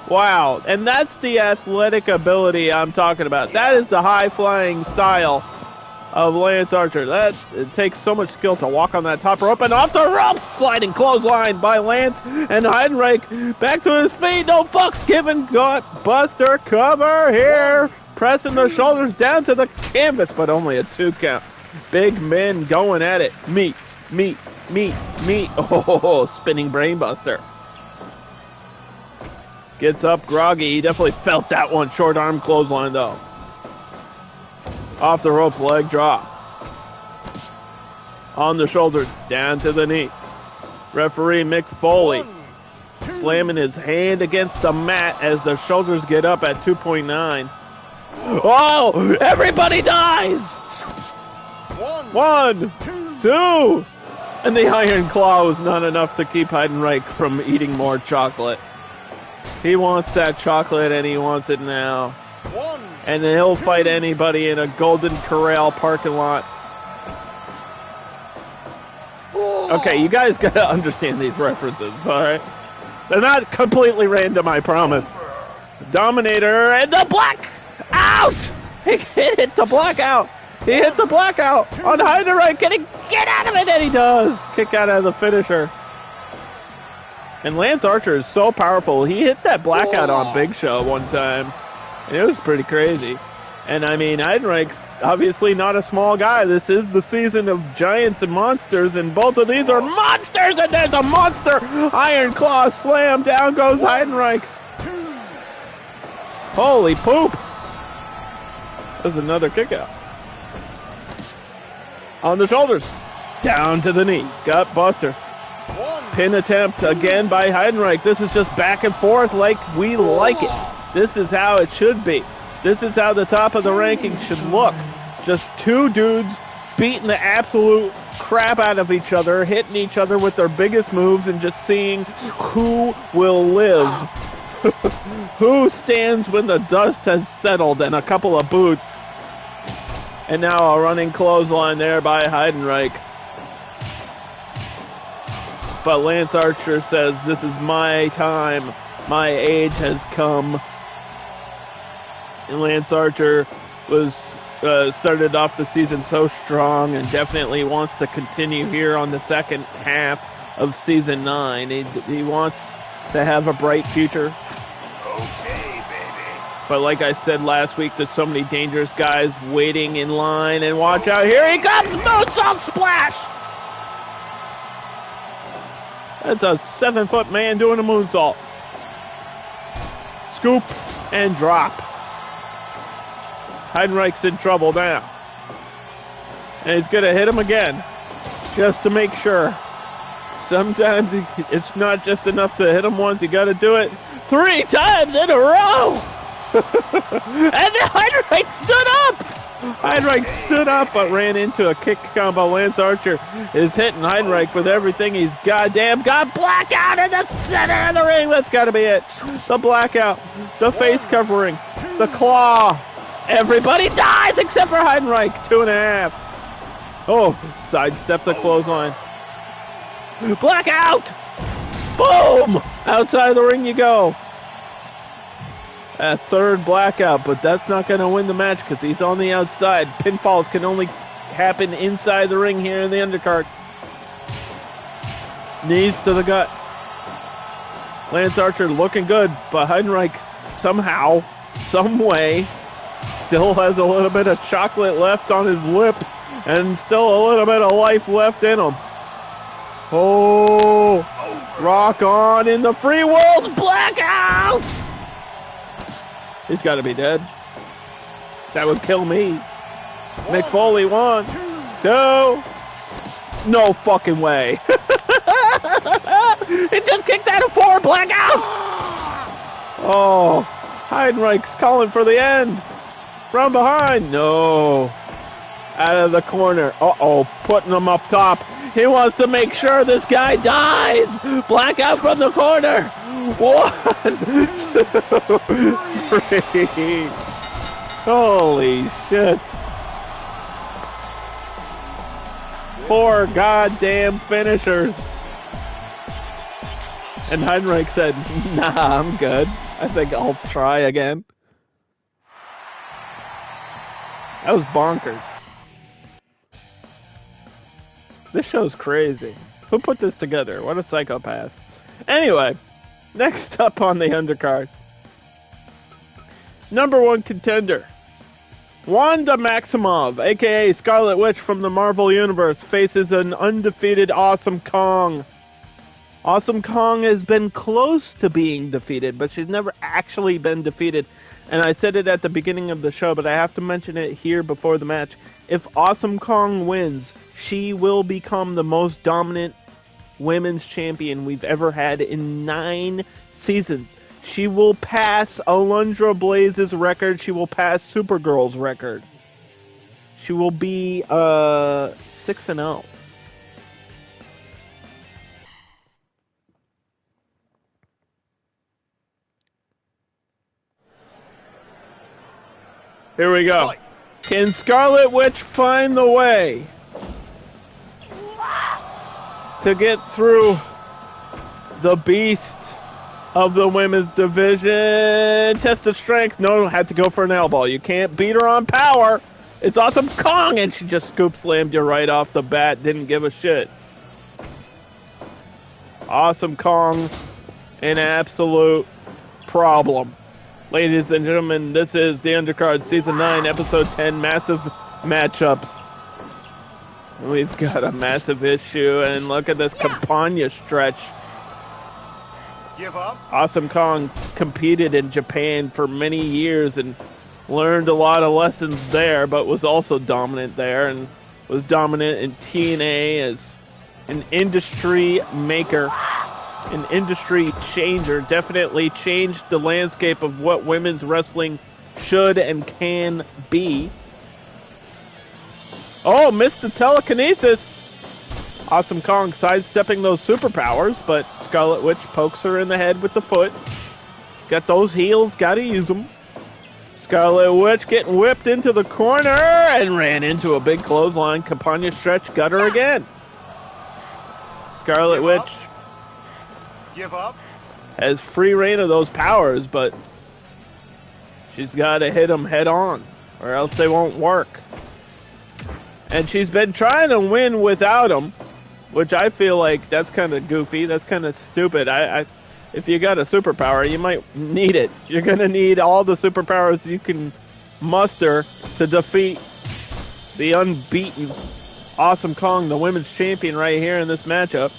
Wow, and that's the athletic ability I'm talking about. That is the high-flying style of Lance Archer. It takes so much skill to walk on that top rope, and off the rope, sliding clothesline by Lance, and Heidenreich back to his feet, no fucks given, got Buster cover here, pressing the shoulders down to the canvas, but only a 2 count. Big men going at it. Meet. Oh, spinning brainbuster. Gets up groggy. He definitely felt that one. Short arm clothesline though. Off the rope, leg drop. On the shoulders, down to the knee. Referee Mick Foley slamming his hand against the mat as the shoulders get up at 2.9. Oh, everybody dies! 1, 2, and the Iron Claw was not enough to keep Heidenreich from eating more chocolate. He wants that chocolate and he wants it now. And then he'll fight anybody in a Golden Corral parking lot. Okay, you guys gotta understand these references, alright? They're not completely random, I promise. Dominator and the black out! He hit the blackout! He hit the blackout on Heidenreich. Can he get out of it? And he does. Kick out of the finisher. And Lance Archer is so powerful. He hit that blackout on Big Show one time. And it was pretty crazy. And I mean, Heidenreich's obviously not a small guy. This is the season of giants and monsters. And both of these are monsters. And there's a monster Iron Claw slam. Down goes Heidenreich. Holy poop. There's another kick out. On the shoulders. Down to the knee. Gut buster. Pin attempt again by Heidenreich. This is just back and forth like we like it. This is how it should be. This is how the top of the rankings should look. Just 2 dudes beating the absolute crap out of each other, hitting each other with their biggest moves, and just seeing who will live. Who stands when the dust has settled, and a couple of boots. And now a running clothesline there by Heidenreich. But Lance Archer says, this is my time. My age has come. And Lance Archer was started off the season so strong and definitely wants to continue here on the second half of season 9. He wants to have a bright future. Okay, baby. But like I said last week, there's so many dangerous guys waiting in line. And watch out, here he comes! Moonsault splash! That's a 7-foot man doing a moonsault. Scoop and drop. Heidenreich's in trouble now. And he's going to hit him again. Just to make sure. Sometimes it's not just enough to hit him once. You got to do it 3 times in a row. And then Heidenreich stood up. Heidenreich stood up but ran into a kick combo. Lance Archer is hitting Heidenreich with everything he's goddamn got. Blackout in the center of the ring. That's got to be it. The blackout. The face covering. The claw. Everybody dies except for Heidenreich. 2.5. Oh, sidestep the clothesline. Blackout. Boom. Outside the ring you go. A 3rd blackout, but that's not going to win the match because he's on the outside. Pinfalls can only happen inside the ring here in the undercard. Knees to the gut. Lance Archer looking good, but Heidenreich somehow, some way, still has a little bit of chocolate left on his lips and still a little bit of life left in him. Oh, rock on in the free world. Blackout! He's got to be dead. That would kill me. Mick Foley 1, 2. No fucking way. He just kicked out of 4. Blackout. Oh, Heidenreich's calling for the end. From behind. No. Out of the corner. Uh-oh. Putting him up top. He wants to make sure this guy dies. Blackout from the corner. 1, 2, 3. Holy shit. 4 goddamn finishers. And Heidenreich said, nah, I'm good. I think I'll try again. That was bonkers. This show's crazy. Who put this together? What a psychopath. Anyway, next up on the undercard. Number 1 contender. Wanda Maximoff, a.k.a. Scarlet Witch from the Marvel Universe, faces an undefeated Awesome Kong. Awesome Kong has been close to being defeated, but she's never actually been defeated. And I said it at the beginning of the show, but I have to mention it here before the match. If Awesome Kong wins, she will become the most dominant women's champion we've ever had in 9 seasons. She will pass Alundra Blaze's record. She will pass Supergirl's record. She will be 6-0. Here we go. Can Scarlet Witch find the way to get through the beast of the women's division? Test of strength. No, had to go for an elbow. You can't beat her on power. It's Awesome Kong, and she just scoop slammed you right off the bat. Didn't give a shit. Awesome Kong, an absolute problem. Ladies and gentlemen, this is the Undercard Season 9, Episode 10, Massive Matchups. We've got a massive issue, and look at this Campagna stretch. Give up. Awesome Kong competed in Japan for many years and learned a lot of lessons there, but was also dominant there and was dominant in TNA as an industry maker. An industry changer, definitely changed the landscape of what women's wrestling should and can be. Oh, missed the telekinesis. Awesome Kong sidestepping those superpowers, but Scarlet Witch pokes her in the head with the foot. Got those heels, gotta use them. Scarlet Witch getting whipped into the corner and ran into a big clothesline. Campagna stretch, got her again. Scarlet Witch Give up. has free reign of those powers, but she's got to hit them head on, or else they won't work. And she's been trying to win without them, which I feel like that's kind of goofy. That's kind of stupid. If you got a superpower, you might need it. You're going to need all the superpowers you can muster to defeat the unbeaten Awesome Kong, the women's champion right here in this matchup.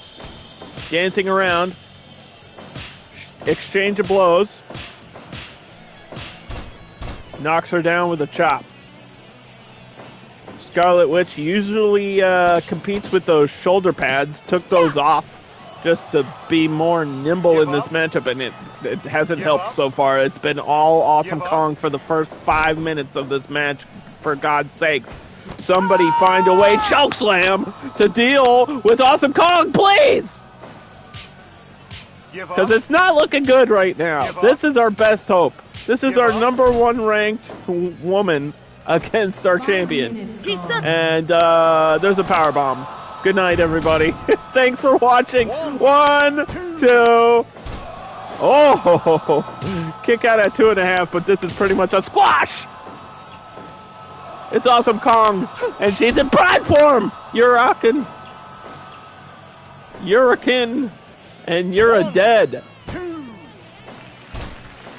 Dancing around. Exchange of blows. Knocks her down with a chop. Scarlet Witch usually competes with those shoulder pads. Took those off just to be more nimble in this matchup, and it hasn't helped so far. It's been all Awesome Kong for the first 5 minutes of this match, for God's sakes. Somebody find a way, chokeslam, to deal with Awesome Kong, please! Because it's not looking good right now. This is our best hope. This is our number 1 ranked woman against our champion. And there's a powerbomb. Good night, everybody. Thanks for watching. 1, 2. Oh, kick out at 2.5, but this is pretty much a squash. It's Awesome Kong, and she's in prime form. You're rocking. You're a kin. And you're a dead.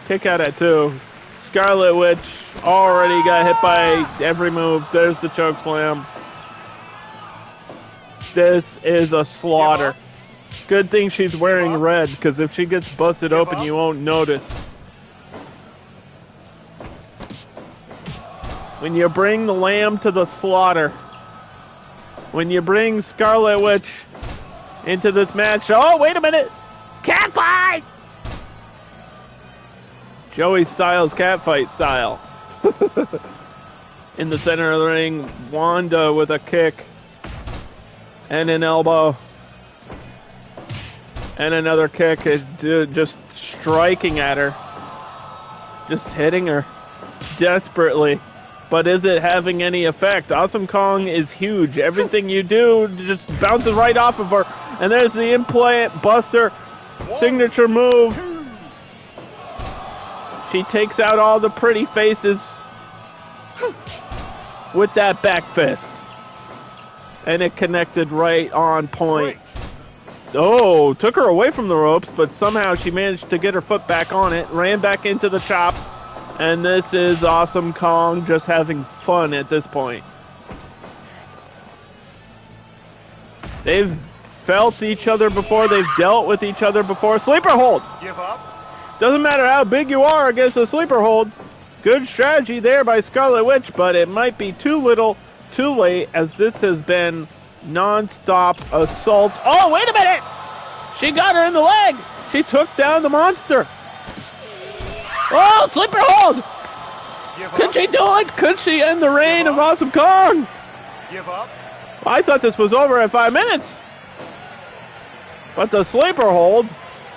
Kick out at 2. Scarlet Witch already got hit by every move. There's the choke slam. This is a slaughter. Good thing she's wearing red, because if she gets busted open, you won't notice. When you bring the lamb to the slaughter, when you bring Scarlet Witch into this match. Oh, wait a minute. Catfight! Joey Styles catfight style. in the center of the ring. Wanda with a kick and an elbow. And another kick, is just striking at her. Just hitting her desperately. But is it having any effect? Awesome Kong is huge. Everything you do just bounces right off of her. And there's the implant buster signature move. She takes out all the pretty faces with that back fist. And it connected right on point. Oh, took her away from the ropes, but somehow she managed to get her foot back on it, ran back into the chop, and this is Awesome Kong just having fun at this point. They've felt each other before, they've dealt with each other before. Sleeper hold! Give up. Doesn't matter how big you are against a sleeper hold. Good strategy there by Scarlet Witch, but it might be too little, too late, as this has been non-stop assault. Oh, wait a minute! She got her in the leg! She took down the monster! Oh, sleeper hold! Could she do it? Could she end the reign of Awesome Kong? Give up. I thought this was over at 5 minutes. But the sleeper hold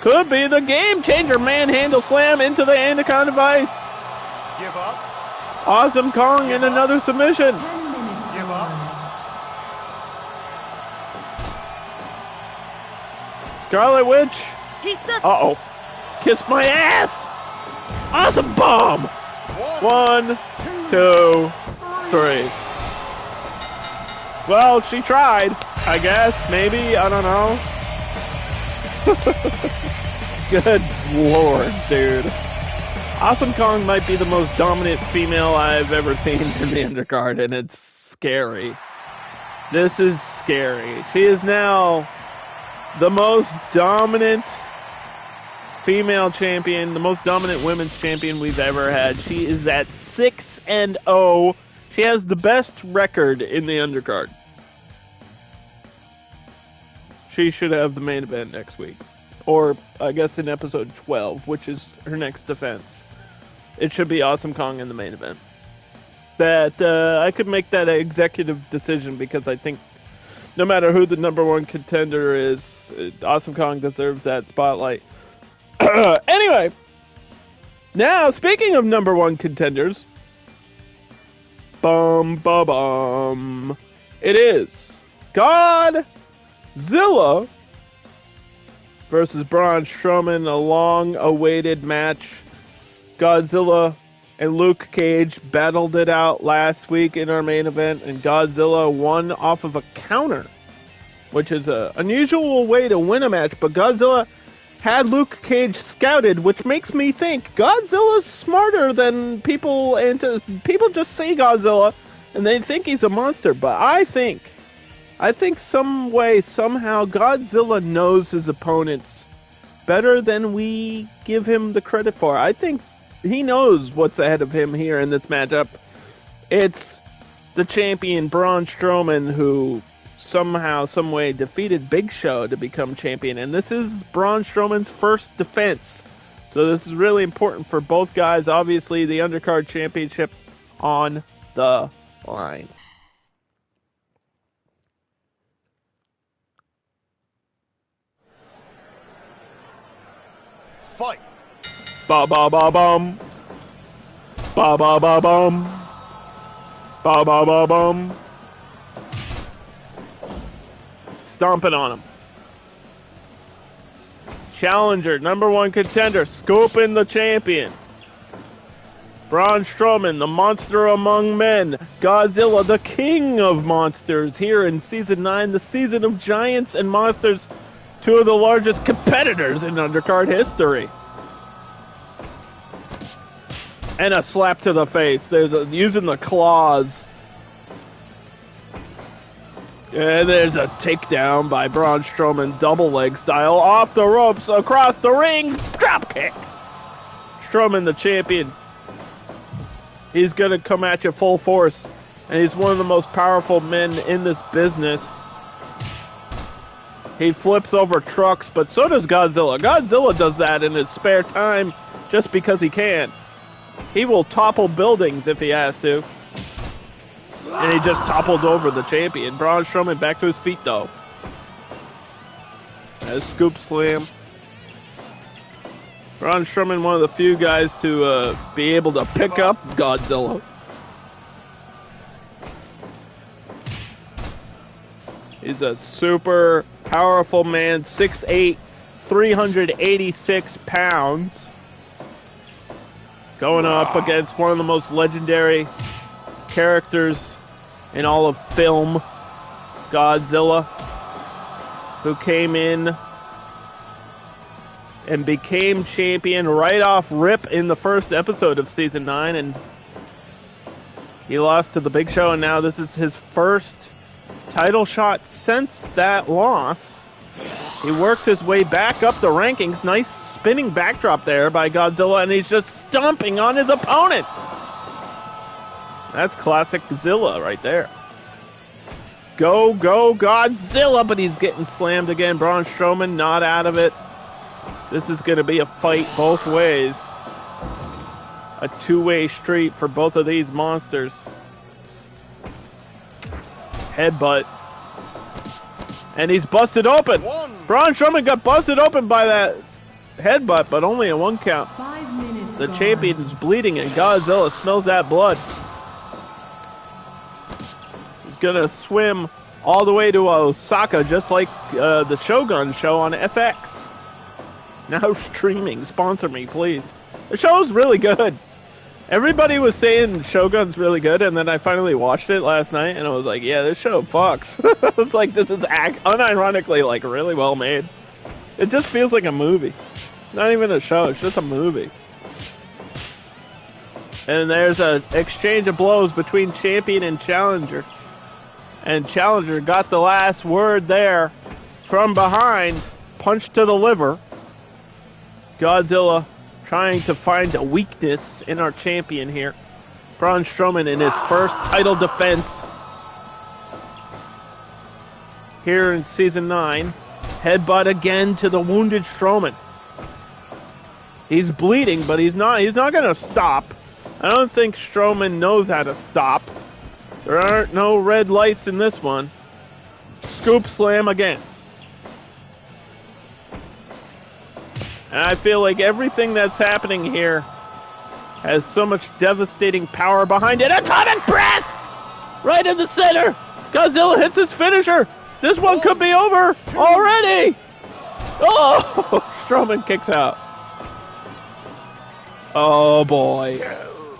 could be the game changer. Manhandle slam into the Anaconda Vice. Give up. Awesome Kong in another submission. 10 minutes. Give up. Scarlet Witch. Pizza. Uh-oh. Kiss my ass. Awesome bomb. 1, 2, 3. Well, she tried, I guess. Maybe. I don't know. Good lord, dude. Awesome Kong might be the most dominant female I've ever seen in the undercard, and it's scary. This is scary. She is now the most dominant female champion, the most dominant women's champion we've ever had. She is at 6-0. She has the best record in the undercard. She should have the main event next week. Or, I guess, in episode 12, which is her next defense. It should be Awesome Kong in the main event. That, I could make that an executive decision because I think no matter who the number one contender is, Awesome Kong deserves that spotlight. Anyway, now, speaking of number one contenders, it is Godzilla versus Braun Strowman, a long-awaited match. Godzilla and Luke Cage battled it out last week in our main event, and Godzilla won off of a counter, which is an unusual way to win a match, but Godzilla had Luke Cage scouted, which makes me think Godzilla's smarter than people, and people just see Godzilla and they think he's a monster, but I think some way, somehow, Godzilla knows his opponents better than we give him the credit for. I think he knows what's ahead of him here in this matchup. It's the champion Braun Strowman who somehow, some way defeated Big Show to become champion, and this is Braun Strowman's first defense. So this is really important for both guys. Obviously, the Undercard Championship on the line. Fight. Ba ba ba bum. Ba ba ba bum. Ba ba ba bum. Stomping on him. Challenger, number one contender, scooping the champion. Braun Strowman, the monster among men. Godzilla, the king of monsters, here in Season 9, the season of giants and monsters, two of the largest competitors in undercard history. And a slap to the face. Using the claws. And there's a takedown by Braun Strowman, double leg style, off the ropes, across the ring, drop kick. Strowman, the champion. He's going to come at you full force, and he's one of the most powerful men in this business. He flips over trucks, but so does Godzilla. Godzilla does that in his spare time just because he can. He will topple buildings if he has to. And he just toppled over the champion. Braun Strowman back to his feet, though. As scoop slam. Braun Strowman, one of the few guys to be able to pick up Godzilla. He's a super powerful man, 6'8", 386 pounds. Going up against one of the most legendary characters in all of film, Godzilla, who came in and became champion right off rip in the first episode of Season 9, and he lost to the Big Show, and now this is his first title shot since that loss. He worked his way back up the rankings. Nice spinning backdrop there by Godzilla, and he's just stomping on his opponent. That's classic Godzilla right there. Go, go, Godzilla, but he's getting slammed again. Braun Strowman not out of it. This is going to be a fight both ways. A two-way street for both of these monsters. Headbutt. And he's busted open. Braun Strowman got busted open by that headbutt, but only a 1 count. 5 minutes The gone. champion is bleeding, and Godzilla smells that blood. He's going to swim all the way to Osaka, just like the Shogun show on FX. Now streaming. Sponsor me, please. The show's really good. Everybody was saying Shogun's really good, and then I finally watched it last night, and I was like, yeah, this show fucks. I was like, this is unironically, like, really well made. It just feels like a movie. It's not even a show, it's just a movie. And there's an exchange of blows between Champion and Challenger. And Challenger got the last word there from behind. Punch to the liver. Godzilla trying to find a weakness in our champion here. Braun Strowman in his first title defense here in Season 9. Headbutt again to the wounded Strowman. He's bleeding, but he's not going to stop. I don't think Strowman knows how to stop. There aren't no red lights in this one. Scoop slam again. And I feel like everything that's happening here has so much devastating power behind it. Atomic breath! Right in the center. Godzilla hits his finisher. This one could be over already. Oh, Strowman kicks out. Oh boy.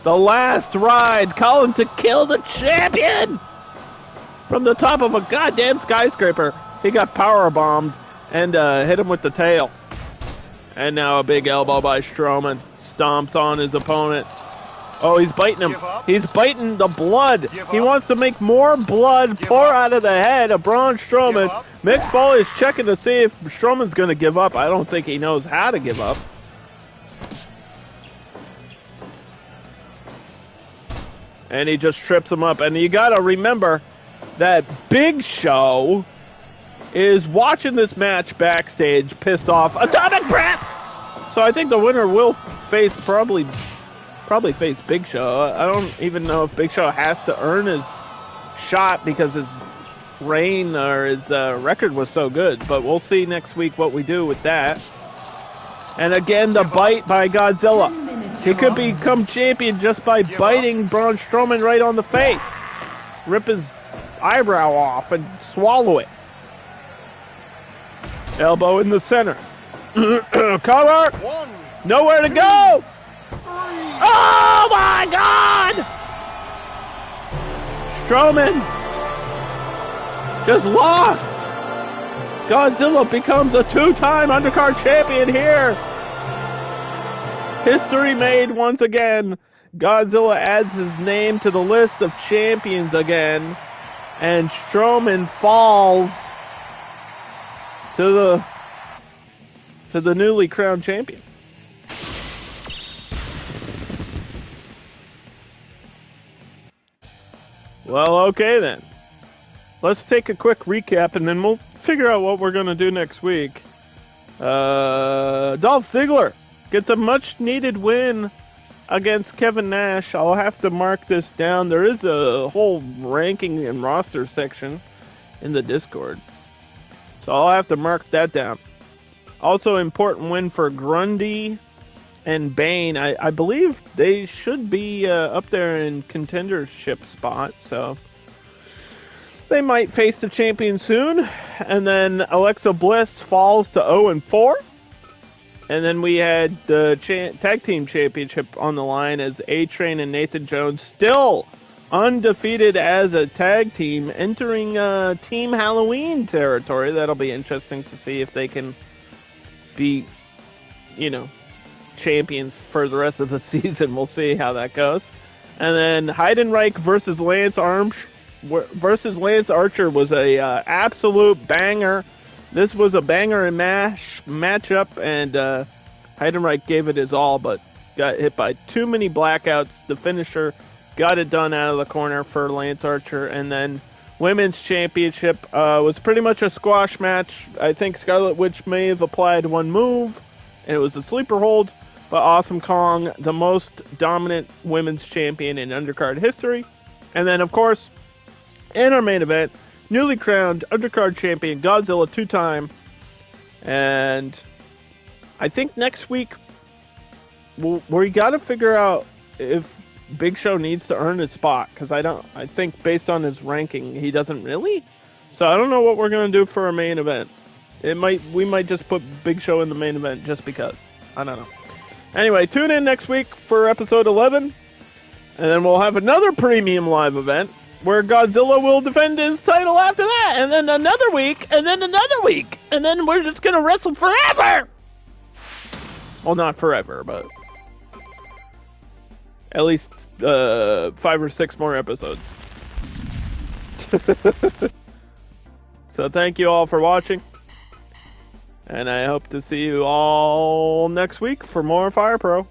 The last ride, calling to kill the champion. From the top of a goddamn skyscraper. He got power bombed and hit him with the tail. And now a big elbow by Strowman. Stomps on his opponent. Oh, he's biting him. He's biting the blood. He wants to make more blood pour out of the head of Braun Strowman. Mick Foley's checking to see if Strowman's going to give up. I don't think he knows how to give up. And he just trips him up. And you got to remember that Big Show is watching this match backstage, pissed off. Atomic breath! So I think the winner will face probably face Big Show. I don't even know if Big Show has to earn his shot because his reign or his record was so good. But we'll see next week what we do with that. And again, the bite by Godzilla. He could become champion just by biting Braun Strowman right on the face. Rip his eyebrow off and swallow it. Elbow in the center. Cover. Nowhere to go. Oh my God! Strowman just lost. Godzilla becomes a 2-time Undercard champion here. History made once again. Godzilla adds his name to the list of champions again. And Strowman falls to the newly crowned champion. Well, okay then. Let's take a quick recap and then we'll figure out what we're going to do next week. Dolph Ziggler gets a much needed win against Kevin Nash. I'll have to mark this down. There is a whole ranking and roster section in the Discord, so I'll have to mark that down. Also, important win for Grundy and Bane. I believe they should be up there in contendership spot, so they might face the champion soon. And then Alexa Bliss falls to 0-4. And then we had the tag team championship on the line as A-Train and Nathan Jones still undefeated as a tag team, entering Team Halloween territory. That'll be interesting to see if they can be, champions for the rest of the season. We'll see how that goes. And then Heidenreich versus Lance Archer was a absolute banger. This was a banger and mash matchup, and Heidenreich gave it his all, but got hit by too many blackouts. The finisher got it done out of the corner for Lance Archer. And then women's championship was pretty much a squash match. I think Scarlet Witch may have applied one move, and it was a sleeper hold. But Awesome Kong, the most dominant women's champion in Undercard history. And then, of course, in our main event, newly crowned Undercard champion Godzilla 2-time. And I think next week we got to figure out if Big Show needs to earn his spot, because I think based on his ranking, he doesn't really. So I don't know what we're going to do for our main event. We might just put Big Show in the main event just because. I don't know. Anyway, tune in next week for episode 11, and then we'll have another premium live event where Godzilla will defend his title after that, and then another week, and then another week, and then we're just going to wrestle forever! Well, not forever, but at least 5 or 6 more episodes. So thank you all for watching, and I hope to see you all next week for more Fire Pro.